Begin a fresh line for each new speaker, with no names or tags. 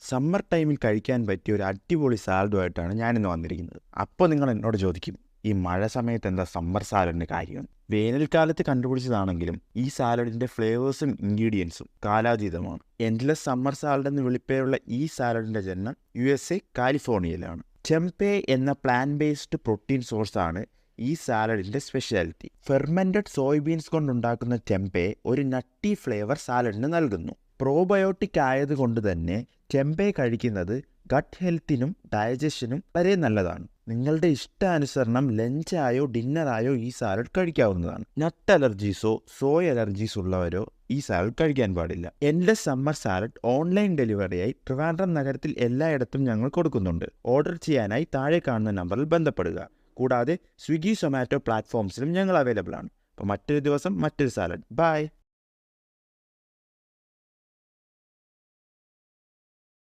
Summer ടൈമിൽ കഴിക്കാൻ പറ്റിയ ഒരു അടിപൊളി സാലഡുമായിട്ടാണ് ഞാനിന്ന് വന്നിരിക്കുന്നത്. അപ്പോൾ നിങ്ങൾ എന്നോട് ചോദിക്കും, ഈ മഴ സമയത്ത് എന്താ സമ്മർ സാലഡിന് കാര്യം? വേനൽക്കാലത്ത് കണ്ടുപിടിച്ചതാണെങ്കിലും ഈ സാലഡിൻ്റെ ഫ്ലേവേഴ്സും ഇൻഗ്രീഡിയൻസും കാലാതീതമാണ്. എൻഡ്ലെസ് സമ്മർ സാലഡ് എന്ന് വിളിപ്പേരുള്ള ഈ സാലഡിൻ്റെ ജനനം USA കാലിഫോർണിയയിലാണ്. ടെമ്പെ എന്ന പ്ലാന്റ് ബേസ്ഡ് പ്രോട്ടീൻ സോഴ്സാണ് ഈ സാലഡിൻ്റെ സ്പെഷ്യാലിറ്റി. ഫെർമെൻറ്റഡ് സോയ്ബീൻസ് കൊണ്ടുണ്ടാക്കുന്ന ടെമ്പെ ഒരു നട്ടി ഫ്ലേവർ സാലഡിന് നൽകുന്നു. പ്രോബയോട്ടിക് ആയതുകൊണ്ട് തന്നെ ടെമ്പെ കഴിക്കുന്നത് ഗട്ട് ഹെൽത്തിനും ഡൈജഷനും വളരെ നല്ലതാണ്. നിങ്ങളുടെ ഇഷ്ടാനുസരണം ലഞ്ചായോ ഡിന്നറായോ ഈ സാലഡ് കഴിക്കാവുന്നതാണ്. നട്ട് അലർജീസോ സോയ് അലർജീസ് ഉള്ളവരോ ഈ സാലഡ് കഴിക്കാൻ പാടില്ല. എൻഡ്ലെസ് സമ്മർ സാലഡ് ഓൺലൈൻ ഡെലിവറിയായി ട്രിവാൻഡ്രം നഗരത്തിൽ എല്ലായിടത്തും ഞങ്ങൾ കൊടുക്കുന്നുണ്ട്. ഓർഡർ ചെയ്യാനായി താഴെ കാണുന്ന നമ്പറിൽ ബന്ധപ്പെടുക. കൂടാതെ സ്വിഗ്ഗി, സൊമാറ്റോ പ്ലാറ്റ്ഫോംസിലും ഞങ്ങൾ അവൈലബിൾ ആണ്. അപ്പോൾ മറ്റൊരു ദിവസം മറ്റൊരു സാലഡ്. ബൈ.